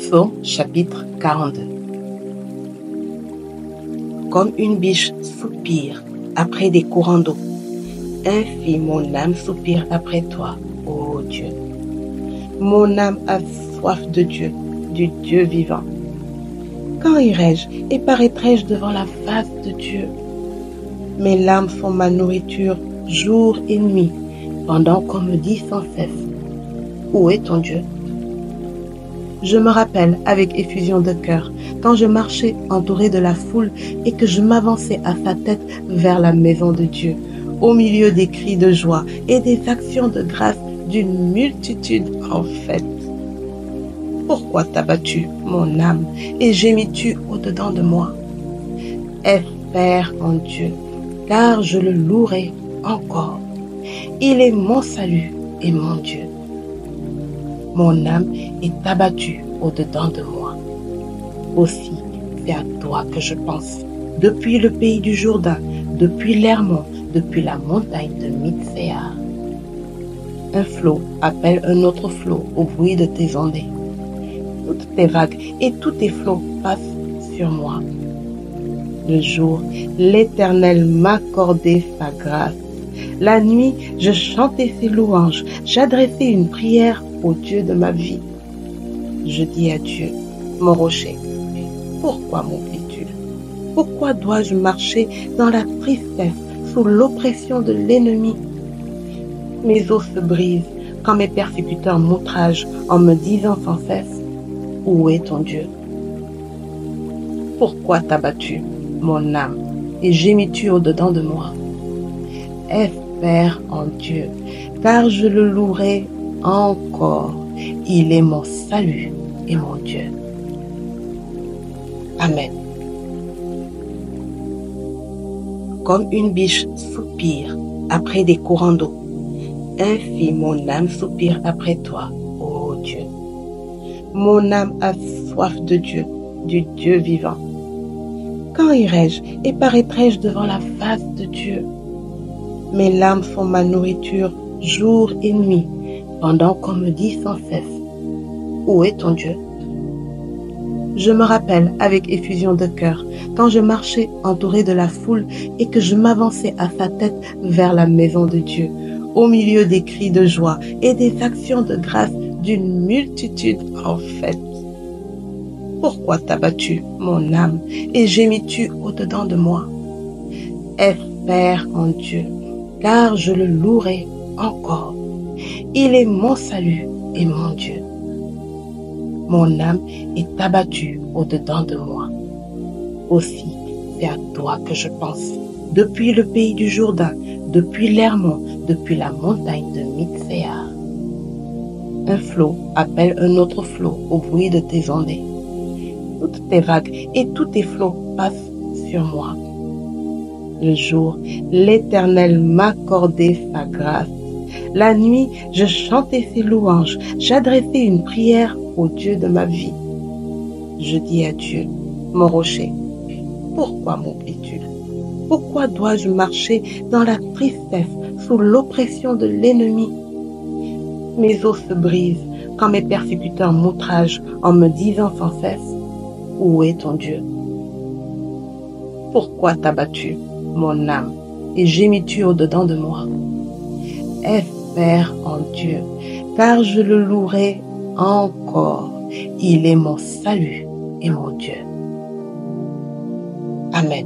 Psaume chapitre 42. Comme une biche soupire après des courants d'eau, ainsi mon âme soupire après toi, ô Dieu. Mon âme a soif de Dieu, du Dieu vivant. Quand irai-je et paraîtrai-je devant la face de Dieu? Mes larmes sont ma nourriture jour et nuit, pendant qu'on me dit sans cesse, où est ton Dieu? Je me rappelle avec effusion de cœur quand je marchais entouré de la foule et que je m'avançais à sa tête vers la maison de Dieu, au milieu des cris de joie et des actions de grâce d'une multitude en fête. Pourquoi t'as-tu, mon âme, et gémis-tu au-dedans de moi? Espère en Dieu, car je le louerai encore. Il est mon salut et mon Dieu. Mon âme est abattue au-dedans de moi. Aussi, c'est à toi que je pense. Depuis le pays du Jourdain, depuis l'Hermon, depuis la montagne de Mitsehar. Un flot appelle un autre flot au bruit de tes ondées. Toutes tes vagues et tous tes flots passent sur moi. Le jour, l'Éternel m'accordait sa grâce. La nuit, je chantais ses louanges. J'adressais une prière au Dieu de ma vie. Je dis à Dieu, mon rocher, pourquoi m'oublies-tu? Pourquoi dois-je marcher dans la tristesse, sous l'oppression de l'ennemi? Mes os se brisent quand mes persécuteurs m'outragent en me disant sans cesse, où est ton Dieu? Pourquoi t'as-tu, mon âme, et gémis-tu au-dedans de moi? Espère en Dieu, car je le louerai encore. Il est mon salut et mon Dieu. Amen. Comme une biche soupire après des courants d'eau, ainsi mon âme soupire après toi, ô Dieu. Mon âme a soif de Dieu, du Dieu vivant. Quand irai-je et paraîtrai-je devant la face de Dieu? Mes larmes sont ma nourriture jour et nuit, pendant qu'on me dit sans cesse, où est ton Dieu? Je me rappelle avec effusion de cœur quand je marchais entouré de la foule et que je m'avançais à sa tête vers la maison de Dieu, au milieu des cris de joie et des actions de grâce d'une multitude en fête. Pourquoi t'as-tu, mon âme, et gémis-tu au-dedans de moi? Espère en Dieu, car je le louerai encore. Il est mon salut et mon Dieu. Mon âme est abattue au-dedans de moi. Aussi, c'est à toi que je pense. Depuis le pays du Jourdain, depuis l'Hermon, depuis la montagne de Mitsehar. Un flot appelle un autre flot au bruit de tes ondées. Toutes tes vagues et tous tes flots passent sur moi. Le jour, l'Éternel m'accordait sa grâce. La nuit, je chantais ses louanges. J'adressais une prière au Dieu de ma vie. Je dis à Dieu, mon rocher, pourquoi m'oublies-tu? Pourquoi dois-je marcher dans la tristesse, sous l'oppression de l'ennemi? Mes os se brisent quand mes persécuteurs m'outragent en me disant sans cesse, où est ton Dieu? Pourquoi t'as-tu, mon âme, et gémis-tu au-dedans de moi? Espère en Dieu, car je le louerai encore. Il est mon salut et mon Dieu. Amen.